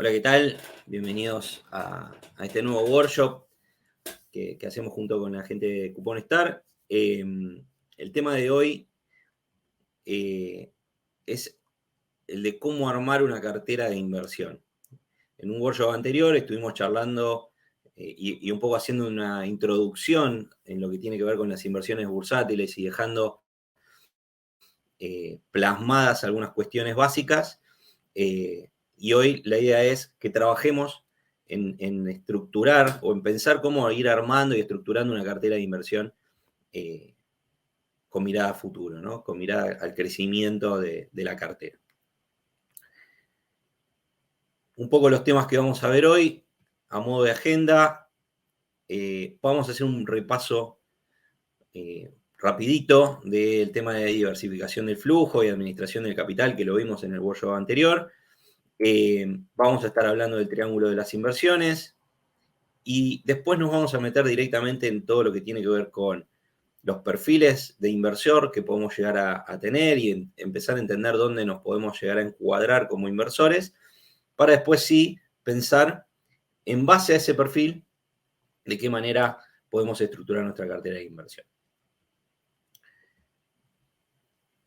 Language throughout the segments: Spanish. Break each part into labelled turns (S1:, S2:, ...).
S1: Hola, ¿qué tal? Bienvenidos a este nuevo workshop que hacemos junto con la gente de Cupón Star. El tema de hoy es el de cómo armar una cartera de inversión. En un workshop anterior estuvimos charlando y un poco haciendo una introducción en lo que tiene que ver con las inversiones bursátiles y dejando plasmadas algunas cuestiones básicas. Y hoy la idea es que trabajemos en estructurar o en pensar cómo ir armando y estructurando una cartera de inversión eh, con mirada a futuro, ¿no? Con mirada al crecimiento de la cartera. Un poco los temas que vamos a ver hoy, a modo de agenda, vamos a hacer un repaso rapidito del tema de diversificación del flujo y administración del capital, que lo vimos en el workshop anterior. Vamos a estar hablando del triángulo de las inversiones y después nos vamos a meter directamente en todo lo que tiene que ver con los perfiles de inversor que podemos llegar a tener y empezar a entender dónde nos podemos llegar a encuadrar como inversores, para después sí pensar en base a ese perfil de qué manera podemos estructurar nuestra cartera de inversión.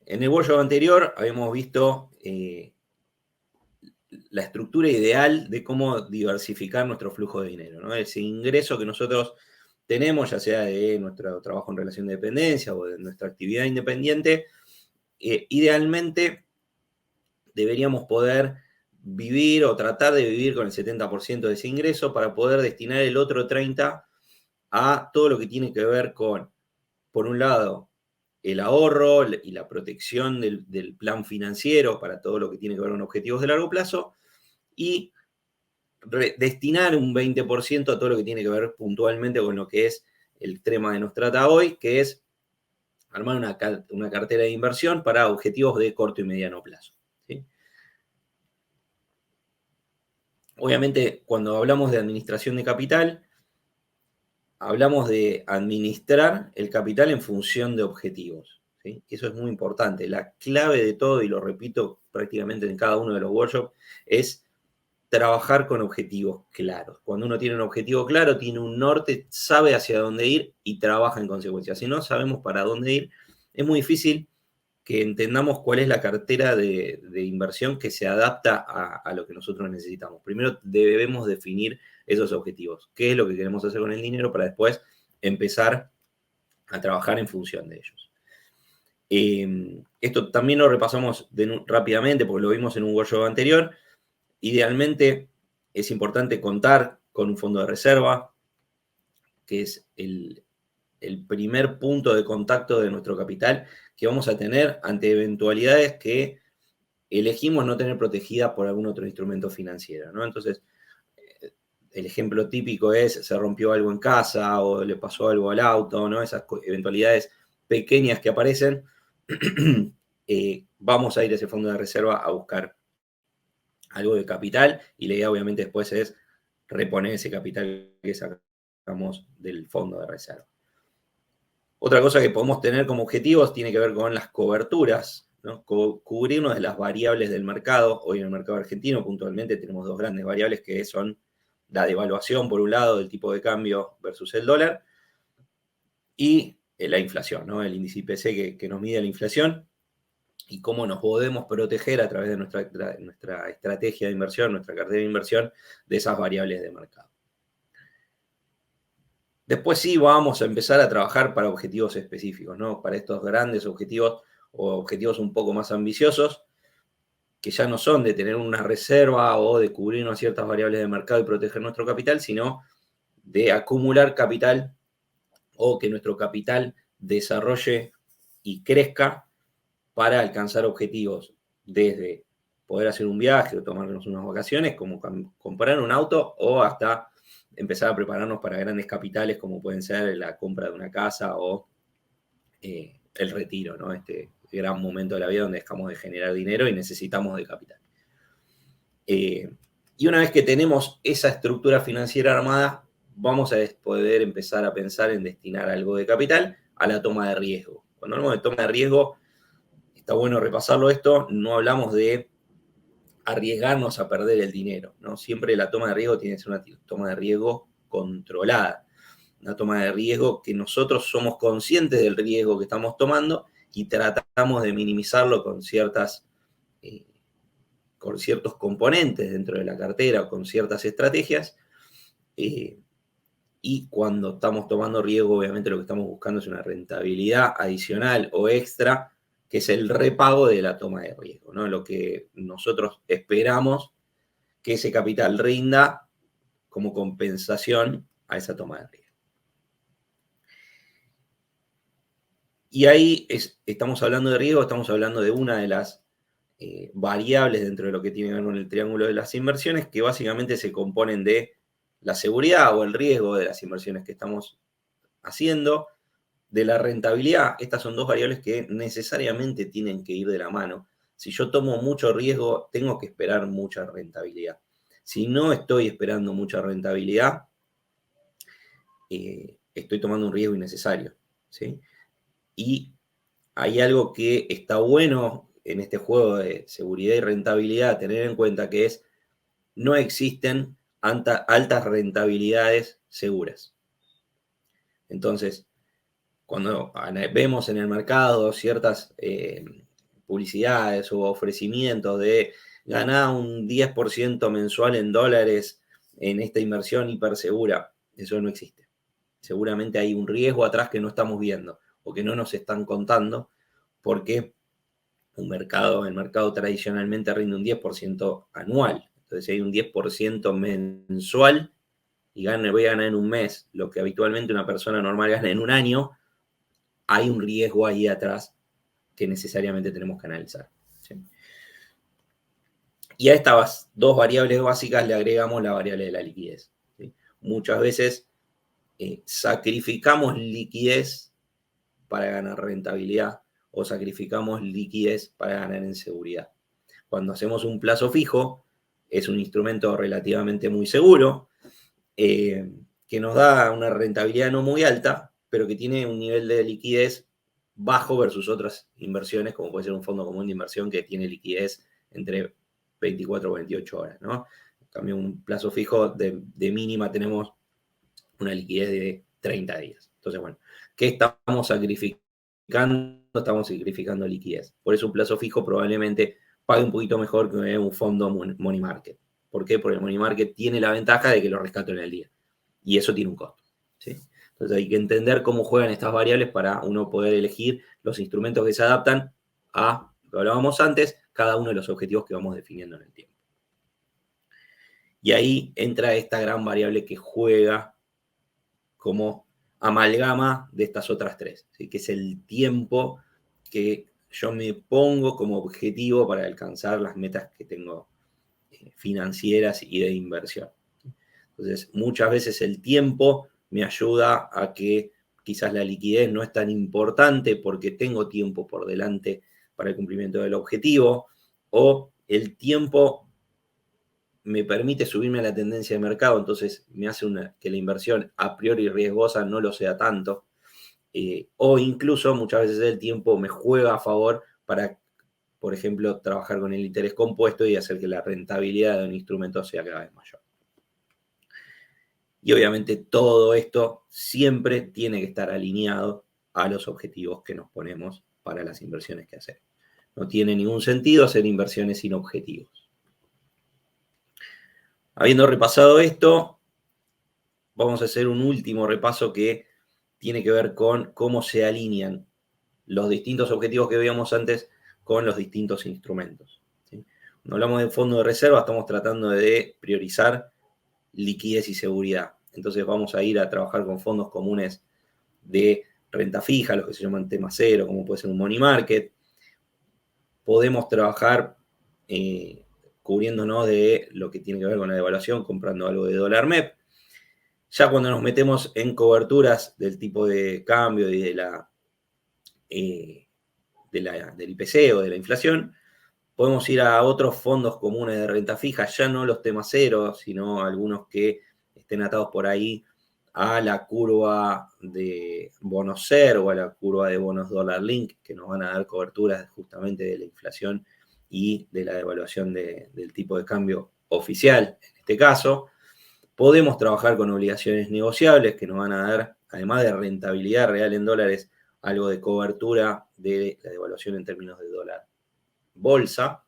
S1: En el workshop anterior habíamos visto la estructura ideal de cómo diversificar nuestro flujo de dinero, ¿no? Ese ingreso que nosotros tenemos, ya sea de nuestro trabajo en relación de dependencia o de nuestra actividad independiente, idealmente deberíamos poder vivir o tratar de vivir con el 70% de ese ingreso para poder destinar el otro 30% a todo lo que tiene que ver con, por un lado, el ahorro y la protección del plan financiero para todo lo que tiene que ver con objetivos de largo plazo, y destinar un 20% a todo lo que tiene que ver puntualmente con lo que es el tema que nos trata hoy, que es armar una cartera de inversión para objetivos de corto y mediano plazo, ¿sí? Obviamente, cuando hablamos de administración de capital, hablamos de administrar el capital en función de objetivos, ¿sí? Eso es muy importante. La clave de todo, y lo repito prácticamente en cada uno de los workshops, es trabajar con objetivos claros. Cuando uno tiene un objetivo claro, tiene un norte, sabe hacia dónde ir y trabaja en consecuencia. Si no sabemos para dónde ir, es muy difícil que entendamos cuál es la cartera de inversión que se adapta a lo que nosotros necesitamos. Primero debemos definir esos objetivos. ¿Qué es lo que queremos hacer con el dinero para después empezar a trabajar en función de ellos? Esto también lo repasamos rápidamente porque lo vimos en un workshop anterior. Idealmente es importante contar con un fondo de reserva, que es el primer punto de contacto de nuestro capital que vamos a tener ante eventualidades que elegimos no tener protegida por algún otro instrumento financiero, ¿no? Entonces, el ejemplo típico es se rompió algo en casa o le pasó algo al auto, ¿no? Esas eventualidades pequeñas que aparecen, vamos a ir a ese fondo de reserva a buscar algo de capital y la idea obviamente después es reponer ese capital que sacamos del fondo de reserva. Otra cosa que podemos tener como objetivos tiene que ver con las coberturas, ¿no? Cubrirnos de las variables del mercado. Hoy en el mercado argentino puntualmente tenemos dos grandes variables que son la devaluación, por un lado, del tipo de cambio versus el dólar, y la inflación, ¿no? El índice IPC que nos mide la inflación, y cómo nos podemos proteger a través de nuestra estrategia de inversión, nuestra cartera de inversión, de esas variables de mercado. Después sí vamos a empezar a trabajar para objetivos específicos, ¿no? Para estos grandes objetivos o objetivos un poco más ambiciosos, que ya no son de tener una reserva o de cubrirnos ciertas variables de mercado y proteger nuestro capital, sino de acumular capital o que nuestro capital desarrolle y crezca para alcanzar objetivos desde poder hacer un viaje o tomarnos unas vacaciones, como comprar un auto, o hasta empezar a prepararnos para grandes capitales como pueden ser la compra de una casa o el retiro, ¿no? Este gran momento de la vida donde dejamos de generar dinero y necesitamos de capital. Y una vez que tenemos esa estructura financiera armada, vamos a poder empezar a pensar en destinar algo de capital a la toma de riesgo. Cuando hablamos de toma de riesgo, está bueno repasarlo esto, no hablamos de arriesgarnos a perder el dinero, ¿no? Siempre la toma de riesgo tiene que ser una toma de riesgo controlada, una toma de riesgo que nosotros somos conscientes del riesgo que estamos tomando y tratamos de minimizarlo con ciertos componentes dentro de la cartera o con ciertas estrategias. Y cuando estamos tomando riesgo, obviamente lo que estamos buscando es una rentabilidad adicional o extra, que es el repago de la toma de riesgo, ¿no? Lo que nosotros esperamos que ese capital rinda como compensación a esa toma de riesgo. Y ahí estamos hablando de riesgo, estamos hablando de una de las variables dentro de lo que tiene que ver con el triángulo de las inversiones, que básicamente se componen de la seguridad o el riesgo de las inversiones que estamos haciendo, de la rentabilidad. Estas son dos variables que necesariamente tienen que ir de la mano. Si yo tomo mucho riesgo, tengo que esperar mucha rentabilidad. Si no estoy esperando mucha rentabilidad, estoy tomando un riesgo innecesario, ¿sí? Y hay algo que está bueno en este juego de seguridad y rentabilidad, tener en cuenta, que es: no existen altas rentabilidades seguras. Entonces, cuando vemos en el mercado ciertas publicidades o ofrecimientos de ganar un 10% mensual en dólares en esta inversión hipersegura, eso no existe. Seguramente hay un riesgo atrás que no estamos viendo o que no nos están contando, porque el mercado tradicionalmente rinde un 10% anual. Entonces, si hay un 10% mensual y voy a ganar en un mes lo que habitualmente una persona normal gana en un año, hay un riesgo ahí atrás que necesariamente tenemos que analizar, ¿sí? Y a estas dos variables básicas le agregamos la variable de la liquidez, ¿sí? Muchas veces sacrificamos liquidez para ganar rentabilidad o sacrificamos liquidez para ganar en seguridad. Cuando hacemos un plazo fijo, es un instrumento relativamente muy seguro, que nos da una rentabilidad no muy alta, pero que tiene un nivel de liquidez bajo versus otras inversiones, como puede ser un fondo común de inversión que tiene liquidez entre 24 o 28 horas, ¿no? En cambio, un plazo fijo de mínima tenemos una liquidez de 30 días. Entonces, bueno, ¿qué estamos sacrificando? Estamos sacrificando liquidez. Por eso un plazo fijo probablemente pague un poquito mejor que un fondo money market. ¿Por qué? Porque el money market tiene la ventaja de que lo rescato en el día. Y eso tiene un costo, ¿sí? Entonces hay que entender cómo juegan estas variables para uno poder elegir los instrumentos que se adaptan a, lo que hablábamos antes, cada uno de los objetivos que vamos definiendo en el tiempo. Y ahí entra esta gran variable que juega como amalgama de estas otras tres, ¿sí? Que es el tiempo que yo me pongo como objetivo para alcanzar las metas que tengo financieras y de inversión. Entonces, muchas veces el tiempo me ayuda a que quizás la liquidez no es tan importante porque tengo tiempo por delante para el cumplimiento del objetivo, o el tiempo me permite subirme a la tendencia de mercado, entonces me hace que la inversión a priori riesgosa no lo sea tanto, o incluso muchas veces el tiempo me juega a favor para, por ejemplo, trabajar con el interés compuesto y hacer que la rentabilidad de un instrumento sea cada vez mayor. Y obviamente todo esto siempre tiene que estar alineado a los objetivos que nos ponemos para las inversiones que hacemos. No tiene ningún sentido hacer inversiones sin objetivos. Habiendo repasado esto, vamos a hacer un último repaso que tiene que ver con cómo se alinean los distintos objetivos que veíamos antes con los distintos instrumentos, ¿sí? Cuando hablamos de fondo de reserva, estamos tratando de priorizar liquidez y seguridad. Entonces vamos a ir a trabajar con fondos comunes de renta fija, los que se llaman tema cero, como puede ser un money market. Podemos trabajar cubriéndonos de lo que tiene que ver con la devaluación, comprando algo de dólar MEP. Ya cuando nos metemos en coberturas del tipo de cambio y del IPC o de la inflación, podemos ir a otros fondos comunes de renta fija, ya no los temas cero, sino algunos que estén atados por ahí a la curva de bonos SER o a la curva de bonos dólar link, que nos van a dar coberturas justamente de la inflación y de la devaluación del tipo de cambio oficial, en este caso. Podemos trabajar con obligaciones negociables que nos van a dar, además de rentabilidad real en dólares, algo de cobertura de la devaluación en términos de dólar bolsa.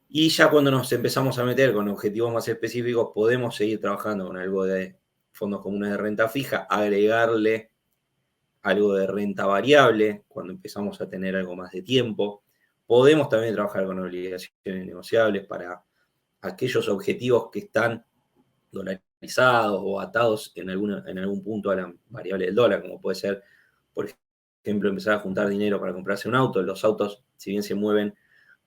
S1: Y ya cuando nos empezamos a meter con objetivos más específicos, podemos seguir trabajando con algo de fondos comunes de renta fija, agregarle algo de renta variable cuando empezamos a tener algo más de tiempo. Podemos también trabajar con obligaciones negociables para aquellos objetivos que están dolarizados o atados en algún punto a la variable del dólar, como puede ser, por ejemplo, empezar a juntar dinero para comprarse un auto. Los autos, si bien se mueven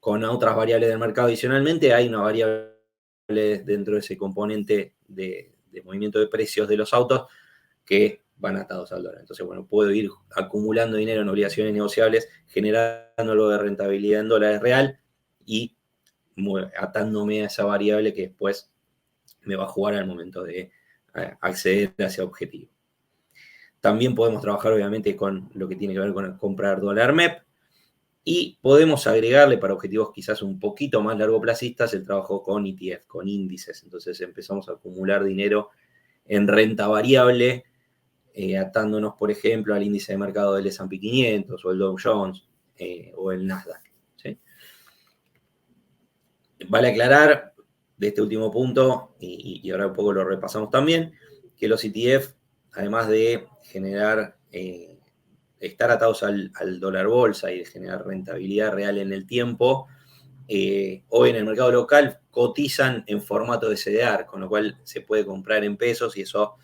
S1: con otras variables del mercado adicionalmente, hay una variable dentro de ese componente de movimiento de precios de los autos que van atados al dólar. Entonces, bueno, puedo ir acumulando dinero en obligaciones negociables, generando algo de rentabilidad en dólares real y atándome a esa variable que después me va a jugar al momento de acceder a ese objetivo. También podemos trabajar, obviamente, con lo que tiene que ver con comprar dólar MEP y podemos agregarle para objetivos quizás un poquito más largoplacistas el trabajo con ETF, con índices. Entonces empezamos a acumular dinero en renta variable, atándonos, por ejemplo, al índice de mercado del S&P 500 o el Dow Jones o el Nasdaq. ¿Sí? Vale aclarar de este último punto, y ahora un poco lo repasamos también, que los ETF, además de generar, estar atados al dólar bolsa y de generar rentabilidad real en el tiempo, hoy en el mercado local cotizan en formato de CDR, con lo cual se puede comprar en pesos y eso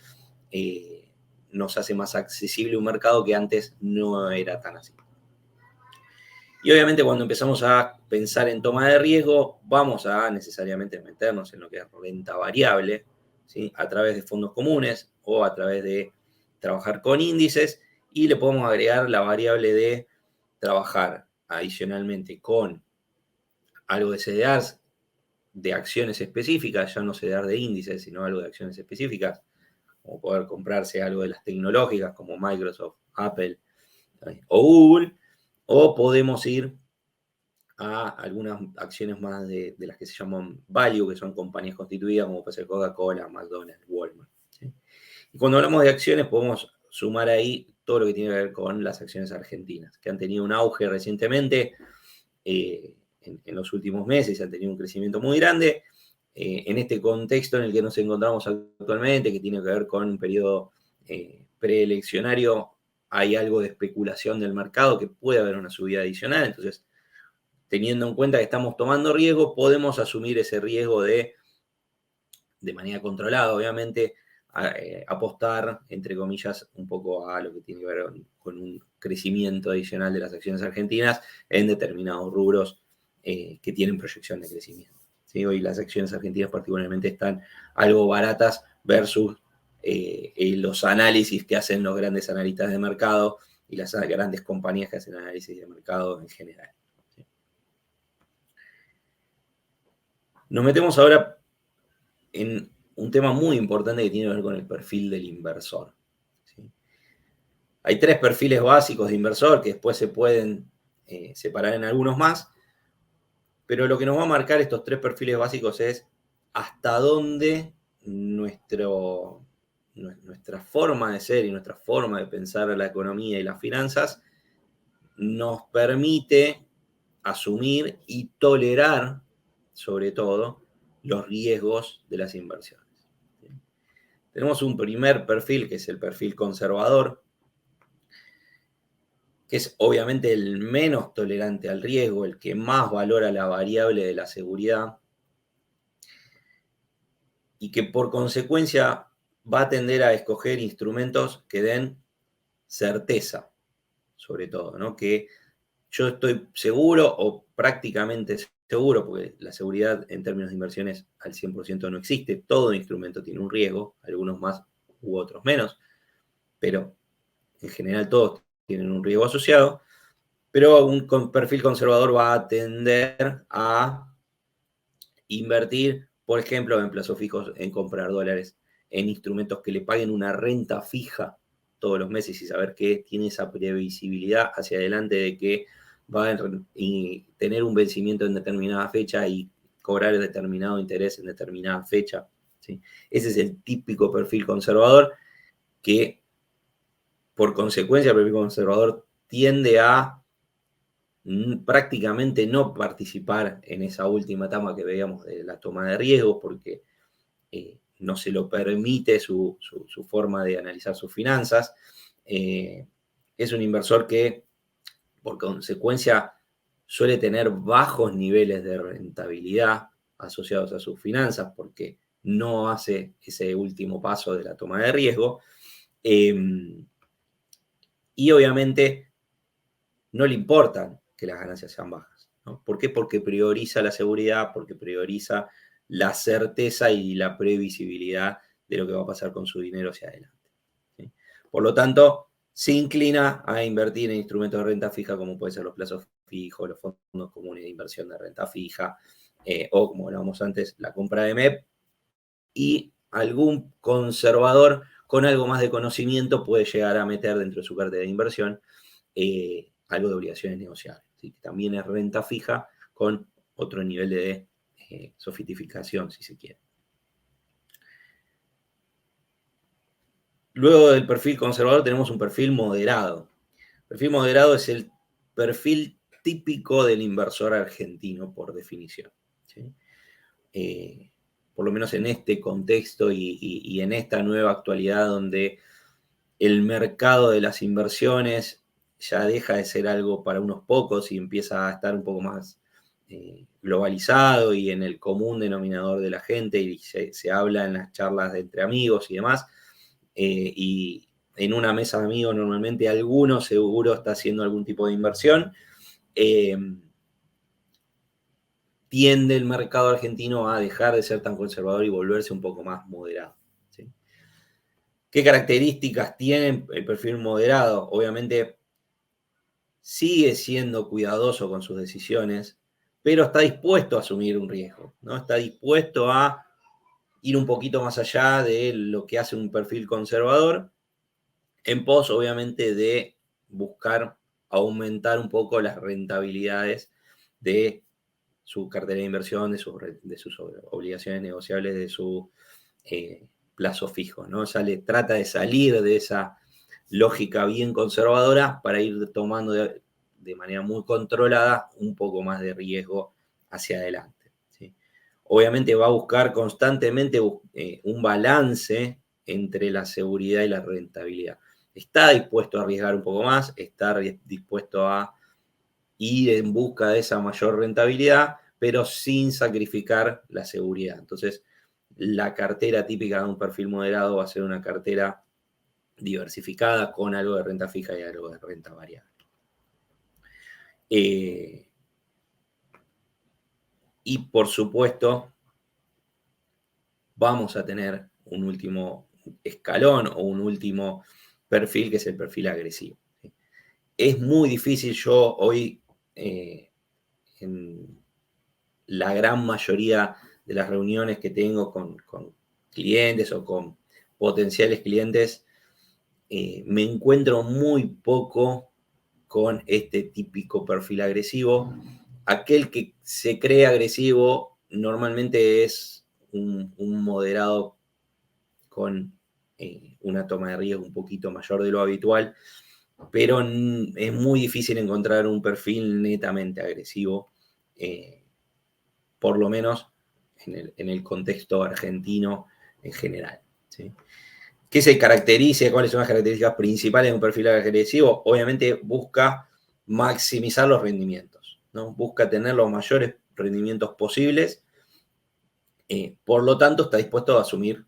S1: nos hace más accesible un mercado que antes no era tan así. Y obviamente cuando empezamos a pensar en toma de riesgo, vamos a necesariamente meternos en lo que es renta variable, ¿sí? A través de fondos comunes o a través de trabajar con índices, y le podemos agregar la variable de trabajar adicionalmente con algo de CDRs, de acciones específicas, ya no CDR de índices, sino algo de acciones específicas, como poder comprarse algo de las tecnológicas como Microsoft, Apple o Google, o podemos ir a algunas acciones más de las que se llaman value, que son compañías constituidas, como puede ser Coca-Cola, McDonald's, Walmart. ¿Sí? Y cuando hablamos de acciones, podemos sumar ahí todo lo que tiene que ver con las acciones argentinas, que han tenido un auge recientemente, en los últimos meses, han tenido un crecimiento muy grande. En este contexto en el que nos encontramos actualmente, que tiene que ver con un periodo preeleccionario, hay algo de especulación del mercado, que puede haber una subida adicional. Entonces, teniendo en cuenta que estamos tomando riesgo, podemos asumir ese riesgo de manera controlada, obviamente, apostar, entre comillas, un poco a lo que tiene que ver con un crecimiento adicional de las acciones argentinas en determinados rubros que tienen proyección de crecimiento. ¿Sí? Hoy las acciones argentinas particularmente están algo baratas versus los análisis que hacen los grandes analistas de mercado y las grandes compañías que hacen análisis de mercado en general. ¿Sí? Nos metemos ahora en un tema muy importante que tiene que ver con el perfil del inversor. ¿Sí? Hay 3 perfiles básicos de inversor que después se pueden separar en algunos más, pero lo que nos va a marcar estos 3 perfiles básicos es hasta dónde nuestra forma de ser y nuestra forma de pensar la economía y las finanzas nos permite asumir y tolerar, sobre todo, los riesgos de las inversiones. Tenemos un primer perfil, que es el perfil conservador, que es obviamente el menos tolerante al riesgo, el que más valora la variable de la seguridad y que por consecuencia va a tender a escoger instrumentos que den certeza, sobre todo, ¿no? Que yo estoy seguro o prácticamente seguro, porque la seguridad en términos de inversiones al 100% no existe, todo instrumento tiene un riesgo, algunos más u otros menos, pero en general todos tienen un riesgo asociado, pero un perfil conservador va a tender a invertir, por ejemplo, en plazos fijos, en comprar dólares, en instrumentos que le paguen una renta fija todos los meses y saber que tiene esa previsibilidad hacia adelante de que va a y tener un vencimiento en determinada fecha y cobrar determinado interés en determinada fecha. ¿Sí? Ese es el típico perfil conservador que, por consecuencia, el perfil conservador tiende a prácticamente no participar en esa última etapa que veíamos de la toma de riesgos, porque no se lo permite su forma de analizar sus finanzas. Es un inversor que, por consecuencia, suele tener bajos niveles de rentabilidad asociados a sus finanzas, porque no hace ese último paso de la toma de riesgo. Y obviamente no le importan que las ganancias sean bajas, ¿no? ¿Por qué? Porque prioriza la seguridad, porque prioriza la certeza y la previsibilidad de lo que va a pasar con su dinero hacia adelante. ¿Sí? Por lo tanto, se inclina a invertir en instrumentos de renta fija, como pueden ser los plazos fijos, los fondos comunes de inversión de renta fija, o, como hablábamos antes, la compra de MEP, y algún conservador con algo más de conocimiento puede llegar a meter dentro de su cartera de inversión algo de obligaciones negociables, ¿sí? Que también es renta fija con otro nivel de sofisticación, si se quiere. Luego del perfil conservador tenemos un perfil moderado. El perfil moderado es el perfil típico del inversor argentino, por definición, ¿sí? Por lo menos en este contexto y en esta nueva actualidad donde el mercado de las inversiones ya deja de ser algo para unos pocos y empieza a estar un poco más globalizado y en el común denominador de la gente, y se habla en las charlas de entre amigos y demás, y en una mesa de amigos normalmente alguno seguro está haciendo algún tipo de inversión. Tiende el mercado argentino a dejar de ser tan conservador y volverse un poco más moderado, ¿sí? ¿Qué características tiene el perfil moderado? Obviamente sigue siendo cuidadoso con sus decisiones, pero está dispuesto a asumir un riesgo, ¿no? Está dispuesto a ir un poquito más allá de lo que hace un perfil conservador, en pos, obviamente, de buscar aumentar un poco las rentabilidades de su cartera de inversión, de sus obligaciones negociables, de su plazo fijo, ¿no? O sea, trata de salir de esa lógica bien conservadora para ir tomando de manera muy controlada un poco más de riesgo hacia adelante, ¿sí? Obviamente va a buscar constantemente un balance entre la seguridad y la rentabilidad. Está dispuesto a arriesgar un poco más, está dispuesto a ir en busca de esa mayor rentabilidad, pero sin sacrificar la seguridad. Entonces, la cartera típica de un perfil moderado va a ser una cartera diversificada con algo de renta fija y algo de renta variable. Y por supuesto, vamos a tener un último escalón o un último perfil, que es el perfil agresivo. Es muy difícil, yo hoy, en la gran mayoría de las reuniones que tengo con clientes o con potenciales clientes, me encuentro muy poco con este típico perfil agresivo. Aquel que se cree agresivo normalmente es un moderado con una toma de riesgo un poquito mayor de lo habitual, pero es muy difícil encontrar un perfil netamente agresivo, por lo menos en el contexto argentino en general, ¿sí? ¿Qué se caracteriza? ¿Cuáles son las características principales de un perfil agresivo? Obviamente busca maximizar los rendimientos, ¿no? Busca tener los mayores rendimientos posibles, por lo tanto está dispuesto a asumir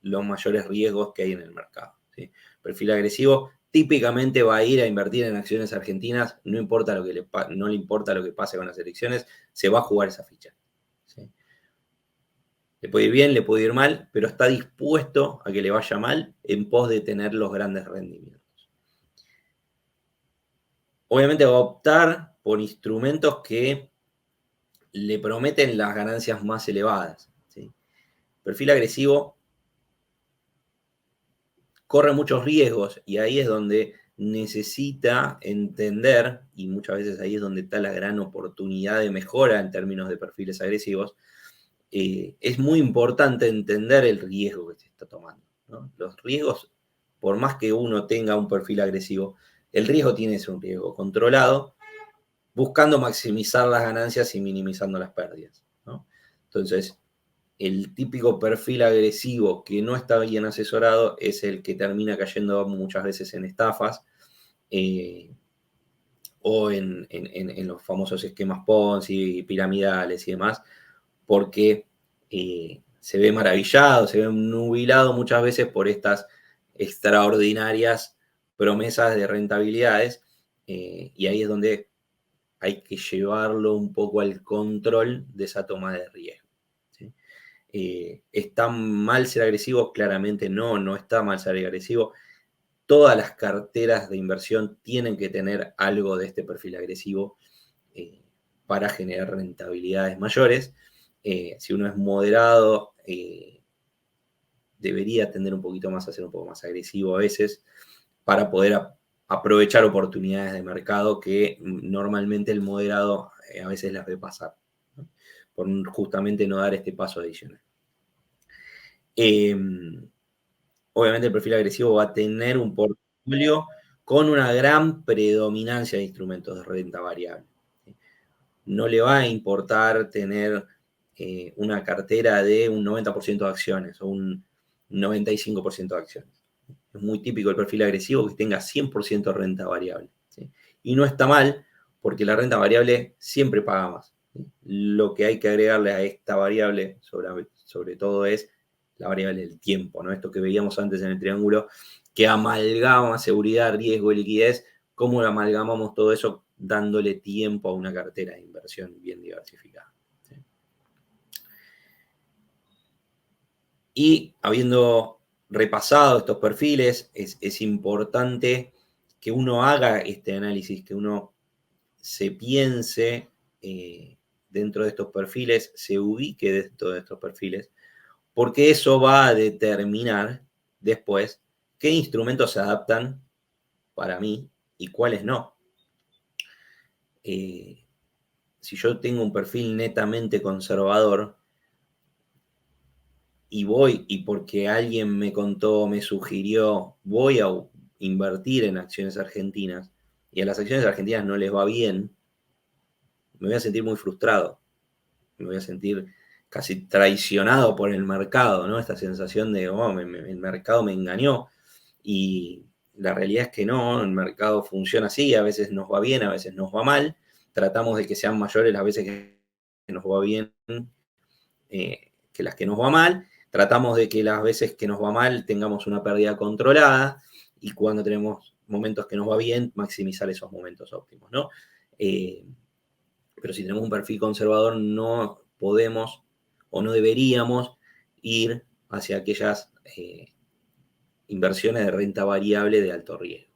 S1: los mayores riesgos que hay en el mercado, ¿sí? Perfil agresivo típicamente va a ir a invertir en acciones argentinas, no importa no le importa lo que pase con las elecciones, se va a jugar esa ficha, ¿sí? Le puede ir bien, le puede ir mal, pero está dispuesto a que le vaya mal en pos de tener los grandes rendimientos. Obviamente va a optar por instrumentos que le prometen las ganancias más elevadas, ¿sí? Perfil agresivo corre muchos riesgos y ahí es donde necesita entender, y muchas veces ahí es donde está la gran oportunidad de mejora en términos de perfiles agresivos, es muy importante entender el riesgo que se está tomando, ¿no? Los riesgos, por más que uno tenga un perfil agresivo, el riesgo tiene que ser un riesgo controlado, buscando maximizar las ganancias y minimizando las pérdidas, ¿no? Entonces, el típico perfil agresivo que no está bien asesorado es el que termina cayendo muchas veces en estafas o en los famosos esquemas Ponzi, piramidales y demás, porque se ve maravillado, se ve nubilado muchas veces por estas extraordinarias promesas de rentabilidades, y ahí es donde hay que llevarlo un poco al control de esa toma de riesgo, ¿sí? ¿Está mal ser agresivo? Claramente no está mal ser agresivo. Todas las carteras de inversión tienen que tener algo de este perfil agresivo para generar rentabilidades mayores. Si uno es moderado, debería tender un poquito más a ser un poco más agresivo a veces para poder aprovechar oportunidades de mercado que normalmente el moderado a veces las ve pasar, ¿no? Por justamente no dar este paso adicional. Obviamente el perfil agresivo va a tener un portfolio con una gran predominancia de instrumentos de renta variable. No le va a importar tener una cartera de un 90% de acciones o un 95% de acciones. Es muy típico el perfil agresivo que tenga 100% de renta variable, ¿sí? Y no está mal porque la renta variable siempre paga más, ¿sí? Lo que hay que agregarle a esta variable, sobre todo, es la variable del tiempo, ¿no? Esto que veíamos antes en el triángulo, que amalgama seguridad, riesgo y liquidez. ¿Cómo lo amalgamamos todo eso? Dándole tiempo a una cartera de inversión bien diversificada, ¿sí? Y habiendo repasado estos perfiles, es importante que uno haga este análisis, que uno se piense dentro de estos perfiles, se ubique dentro de estos perfiles, porque eso va a determinar después qué instrumentos se adaptan para mí y cuáles no. Si yo tengo un perfil netamente conservador y porque alguien me contó, me sugirió, voy a invertir en acciones argentinas y a las acciones argentinas no les va bien, me voy a sentir muy frustrado, me voy a sentir casi traicionado por el mercado, ¿no? Esta sensación de, oh, el mercado me engañó. Y la realidad es que no, el mercado funciona así, a veces nos va bien, a veces nos va mal. Tratamos de que sean mayores las veces que nos va bien que las que nos va mal. Tratamos de que las veces que nos va mal tengamos una pérdida controlada y cuando tenemos momentos que nos va bien, maximizar esos momentos óptimos, ¿no? Pero si tenemos un perfil conservador, no podemos o no deberíamos ir hacia aquellas inversiones de renta variable de alto riesgo.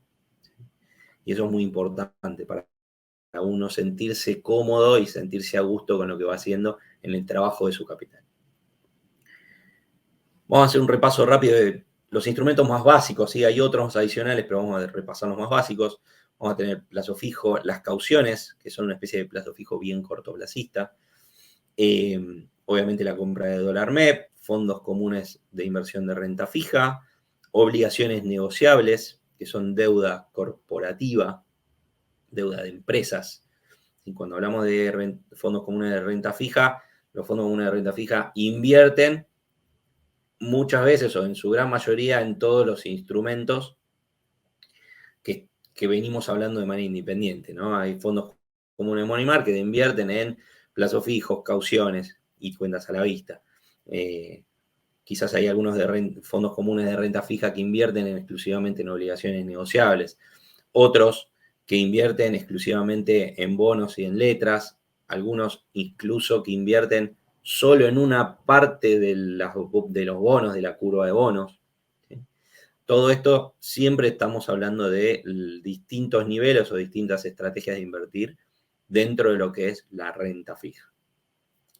S1: Y eso es muy importante para uno sentirse cómodo y sentirse a gusto con lo que va haciendo en el trabajo de su capital. Vamos a hacer un repaso rápido de los instrumentos más básicos, ¿sí? Hay otros adicionales, pero vamos a repasar los más básicos. Vamos a tener plazo fijo, las cauciones, que son una especie de plazo fijo bien cortoplacista. Obviamente la compra de dólar MEP, fondos comunes de inversión de renta fija, obligaciones negociables, que son deuda corporativa, deuda de empresas. Y cuando hablamos de fondos comunes de renta fija, los fondos comunes de renta fija invierten muchas veces o en su gran mayoría en todos los instrumentos que venimos hablando de manera independiente, ¿no? Hay fondos comunes de money market que invierten en plazos fijos, cauciones y cuentas a la vista. Quizás hay algunos fondos comunes de renta fija que invierten exclusivamente en obligaciones negociables. Otros que invierten exclusivamente en bonos y en letras. Algunos incluso que invierten solo en una parte de los bonos, de la curva de bonos, ¿sí? Todo esto siempre estamos hablando de distintos niveles o distintas estrategias de invertir dentro de lo que es la renta fija,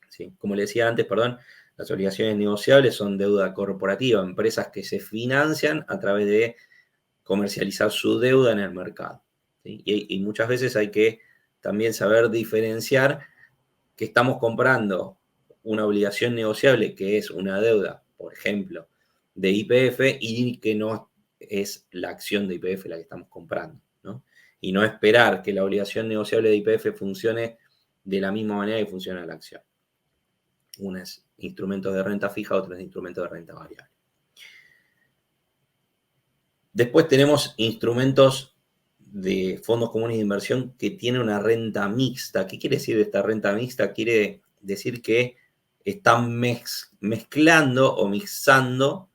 S1: ¿sí? Como le decía antes, perdón, las obligaciones negociables son deuda corporativa, empresas que se financian a través de comercializar su deuda en el mercado. ¿Sí? Y muchas veces hay que también saber diferenciar que estamos comprando una obligación negociable, que es una deuda, por ejemplo, de YPF, y que no es la acción de YPF la que estamos comprando, ¿no? Y no esperar que la obligación negociable de YPF funcione de la misma manera que funciona la acción. Una es instrumentos de renta fija, otra es instrumentos de renta variable. Después tenemos instrumentos de fondos comunes de inversión que tienen una renta mixta. ¿Qué quiere decir esta renta mixta? Quiere decir que están mezclando o mixando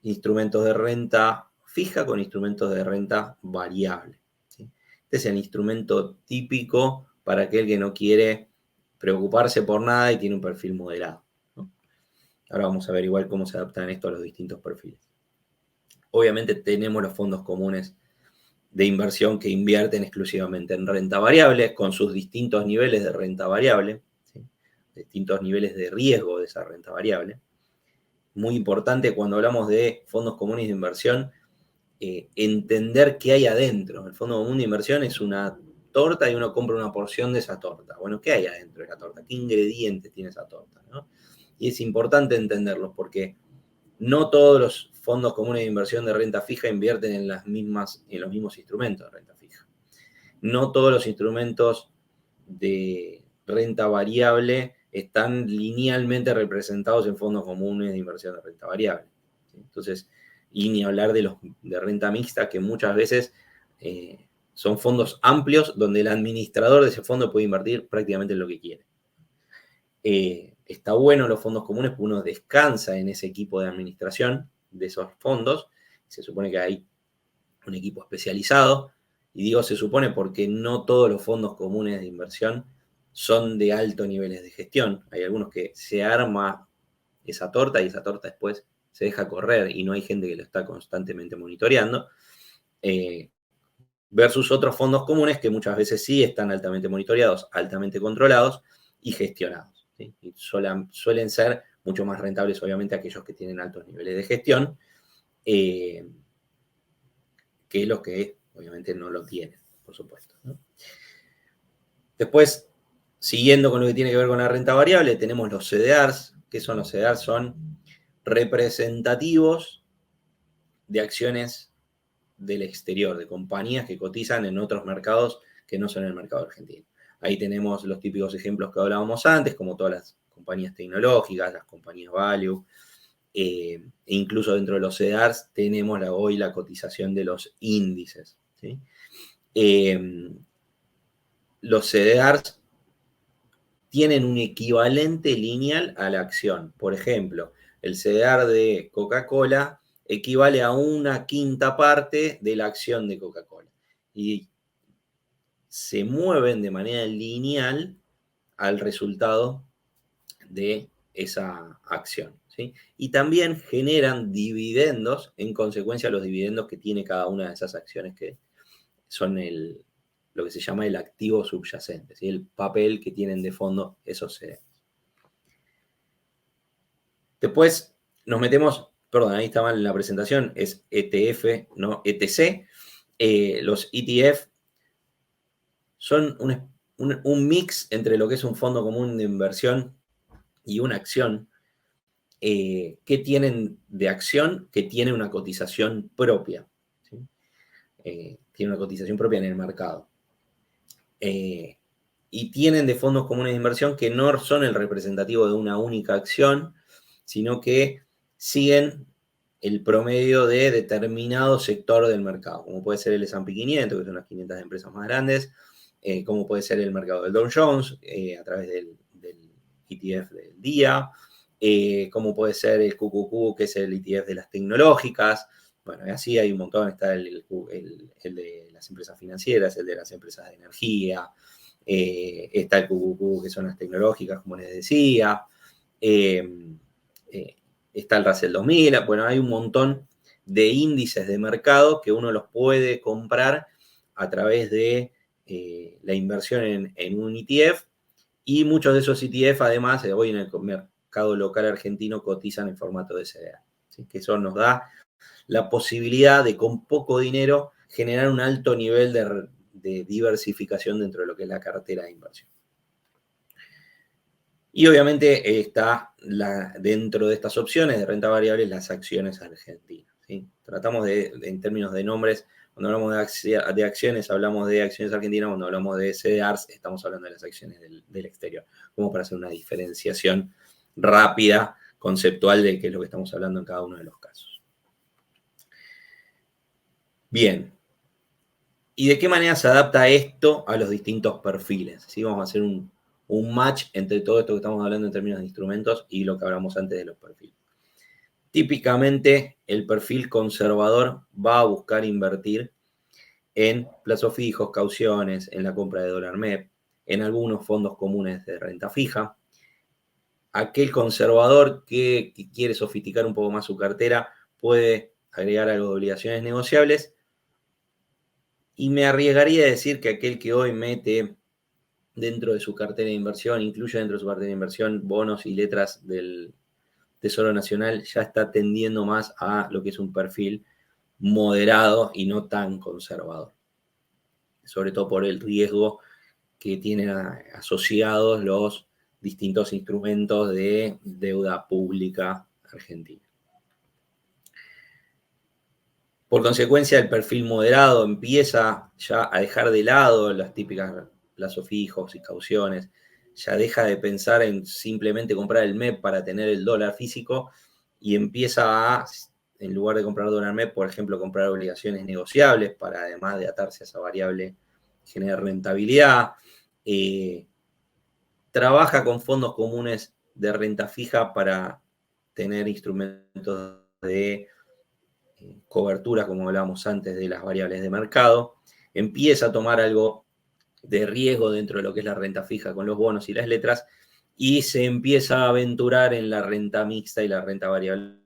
S1: instrumentos de renta fija con instrumentos de renta variable. ¿Sí? Este es el instrumento típico para aquel que no quiere preocuparse por nada y tiene un perfil moderado, ¿no? Ahora vamos a ver igual cómo se adaptan esto a los distintos perfiles. Obviamente tenemos los fondos comunes de inversión que invierten exclusivamente en renta variable, con sus distintos niveles de renta variable, ¿sí? Distintos niveles de riesgo de esa renta variable. Muy importante cuando hablamos de fondos comunes de inversión, entender qué hay adentro. El fondo común de inversión es una torta y uno compra una porción de esa torta. Bueno, ¿qué hay adentro de la torta? ¿Qué ingredientes tiene esa torta, ¿no? Y es importante entenderlos porque no todos los fondos comunes de inversión de renta fija invierten en los mismos instrumentos de renta fija. No todos los instrumentos de renta variable están linealmente representados en fondos comunes de inversión de renta variable. Entonces, y ni hablar de los de renta mixta, que muchas veces son fondos amplios donde el administrador de ese fondo puede invertir prácticamente en lo que quiere. Está bueno los fondos comunes porque uno descansa en ese equipo de administración de esos fondos. Se supone que hay un equipo especializado. Y digo se supone porque no todos los fondos comunes de inversión son de altos niveles de gestión. Hay algunos que se arma esa torta y esa torta después se deja correr y no hay gente que lo está constantemente monitoreando. Versus otros fondos comunes que muchas veces sí están altamente monitoreados, altamente controlados y gestionados. ¿Sí? Y suelen ser mucho más rentables, obviamente, aquellos que tienen altos niveles de gestión, que los que obviamente no lo tienen, por supuesto, ¿no? Después, siguiendo con lo que tiene que ver con la renta variable, tenemos los CDRs. ¿Qué son los CDRs? Son representativos de acciones del exterior, de compañías que cotizan en otros mercados que no son el mercado argentino. Ahí tenemos los típicos ejemplos que hablábamos antes, como todas las compañías tecnológicas, las compañías value, e incluso dentro de los CDRs tenemos hoy la cotización de los índices, ¿sí? Los CDRs tienen un equivalente lineal a la acción. Por ejemplo, el CDR de Coca-Cola equivale a 1/5 parte de la acción de Coca-Cola. Y se mueven de manera lineal al resultado de esa acción, ¿sí? Y también generan dividendos en consecuencia de los dividendos que tiene cada una de esas acciones que son lo que se llama el activo subyacente, ¿sí? El papel que tienen de fondo esos CDRs. Después nos metemos, perdón, ahí está mal en la presentación, es ETF, no ETC. Los ETF son un mix entre lo que es un fondo común de inversión y una acción. ¿Qué tienen de acción? Que tiene una cotización propia, ¿sí? Tiene una cotización propia en el mercado. Y tienen de fondos comunes de inversión que no son el representativo de una única acción, sino que siguen el promedio de determinado sector del mercado, como puede ser el S&P 500, que son las 500 empresas más grandes, como puede ser el mercado del Dow Jones, a través del ETF del día, como puede ser el QQQ, que es el ETF de las tecnológicas. Bueno, y así hay un montón. Está el de las empresas financieras, el de las empresas de energía, está el QQQ, que son las tecnológicas, como les decía. Está el Russell 2000. Bueno, hay un montón de índices de mercado que uno los puede comprar a través de la inversión en un ETF. Y muchos de esos ETF, además, hoy en el mercado local argentino cotizan en formato de CDR, ¿sí? Que eso nos da la posibilidad de con poco dinero generar un alto nivel de diversificación dentro de lo que es la cartera de inversión. Y obviamente está dentro de estas opciones de renta variable las acciones argentinas. ¿Sí? Tratamos en términos de nombres, cuando hablamos de acciones, hablamos de acciones argentinas, cuando hablamos de CDRs, estamos hablando de las acciones del exterior, como para hacer una diferenciación rápida, conceptual de qué es lo que estamos hablando en cada uno de los casos. Bien. ¿Y de qué manera se adapta esto a los distintos perfiles? ¿Sí? Vamos a hacer un match entre todo esto que estamos hablando en términos de instrumentos y lo que hablamos antes de los perfiles. Típicamente, el perfil conservador va a buscar invertir en plazos fijos, cauciones, en la compra de dólar MEP, en algunos fondos comunes de renta fija. Aquel conservador que quiere sofisticar un poco más su cartera puede agregar algo de obligaciones negociables. Y me arriesgaría a decir que aquel que hoy mete dentro de su cartera de inversión, incluye dentro de su cartera de inversión bonos y letras del Tesoro Nacional, ya está tendiendo más a lo que es un perfil moderado y no tan conservador. Sobre todo por el riesgo que tienen asociados los distintos instrumentos de deuda pública argentina. Por consecuencia, el perfil moderado empieza ya a dejar de lado las típicas plazos fijos y cauciones, ya deja de pensar en simplemente comprar el MEP para tener el dólar físico y empieza a, en lugar de comprar dólar MEP, por ejemplo, comprar obligaciones negociables para, además de atarse a esa variable, generar rentabilidad. Trabaja con fondos comunes de renta fija para tener instrumentos de cobertura, como hablábamos antes, de las variables de mercado, empieza a tomar algo de riesgo dentro de lo que es la renta fija con los bonos y las letras, y se empieza a aventurar en la renta mixta y la renta variable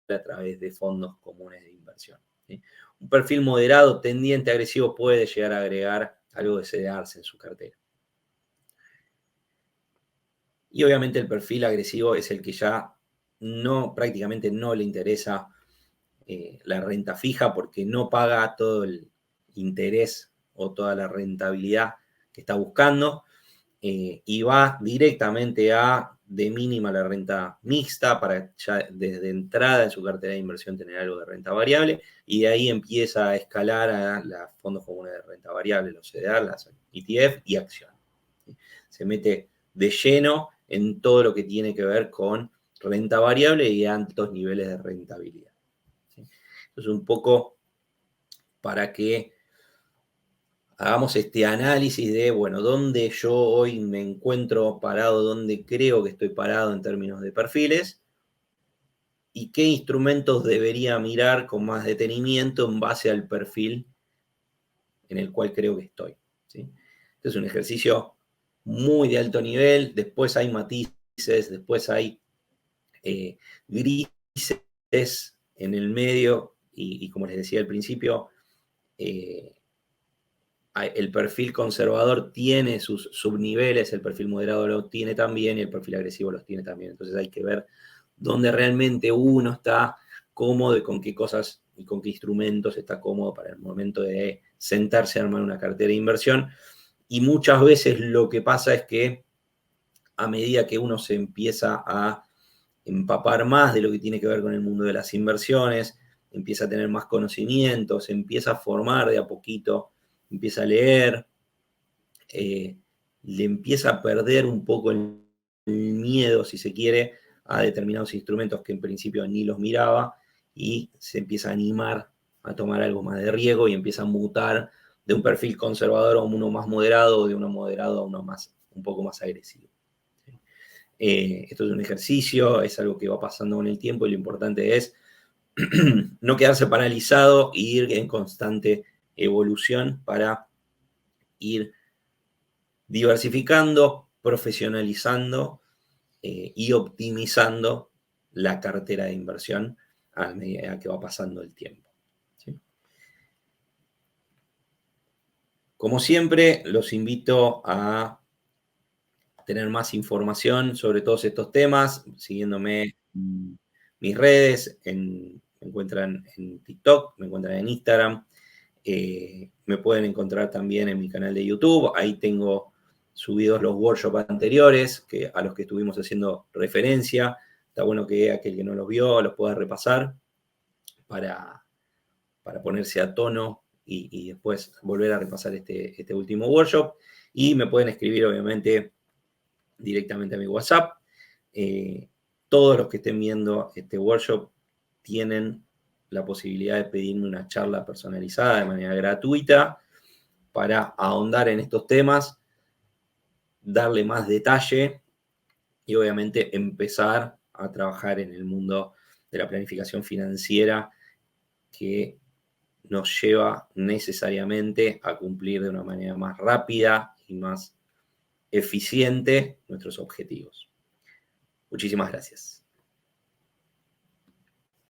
S1: a través de fondos comunes de inversión. ¿Sí? Un perfil moderado, tendiente, agresivo, puede llegar a agregar algo de CDRs en su cartera. Y obviamente el perfil agresivo es el que ya prácticamente no le interesa la renta fija porque no paga todo el interés o toda la rentabilidad que está buscando y va directamente a de mínima la renta mixta para ya desde entrada en su cartera de inversión tener algo de renta variable y de ahí empieza a escalar a los fondos comunes de renta variable, los CDR, las ETF y acciones. Se mete de lleno en todo lo que tiene que ver con renta variable y altos niveles de rentabilidad. Entonces, un poco para que hagamos este análisis de, bueno, dónde yo hoy me encuentro parado, dónde creo que estoy parado en términos de perfiles y qué instrumentos debería mirar con más detenimiento en base al perfil en el cual creo que estoy. ¿Sí? Este es un ejercicio muy de alto nivel, después hay matices, después hay grises en el medio y como les decía al principio, el perfil conservador tiene sus subniveles, el perfil moderado lo tiene también y el perfil agresivo los tiene también. Entonces hay que ver dónde realmente uno está cómodo y con qué cosas y con qué instrumentos está cómodo para el momento de sentarse a armar una cartera de inversión. Y muchas veces lo que pasa es que a medida que uno se empieza a empapar más de lo que tiene que ver con el mundo de las inversiones, empieza a tener más conocimientos, empieza a formar de a poquito, empieza a leer, le empieza a perder un poco el miedo, si se quiere, a determinados instrumentos que en principio ni los miraba y se empieza a animar a tomar algo más de riesgo y empieza a mutar de un perfil conservador a uno más moderado o de uno moderado a uno un poco más agresivo. Esto es un ejercicio, es algo que va pasando con el tiempo y lo importante es no quedarse paralizado e ir en constante evolución para ir diversificando, profesionalizando y optimizando la cartera de inversión a medida que va pasando el tiempo. ¿Sí? Como siempre, los invito a tener más información sobre todos estos temas, siguiéndome en mis redes, me me encuentran en TikTok, me encuentran en Instagram, me pueden encontrar también en mi canal de YouTube. Ahí tengo subidos los workshops anteriores a los que estuvimos haciendo referencia. Está bueno que aquel que no los vio los pueda repasar para ponerse a tono y después volver a repasar este último workshop. Y me pueden escribir, obviamente, directamente a mi WhatsApp. Todos los que estén viendo este workshop tienen la posibilidad de pedirme una charla personalizada de manera gratuita para ahondar en estos temas, darle más detalle y obviamente empezar a trabajar en el mundo de la planificación financiera, que nos lleva necesariamente a cumplir de una manera más rápida y más eficiente nuestros objetivos. Muchísimas gracias.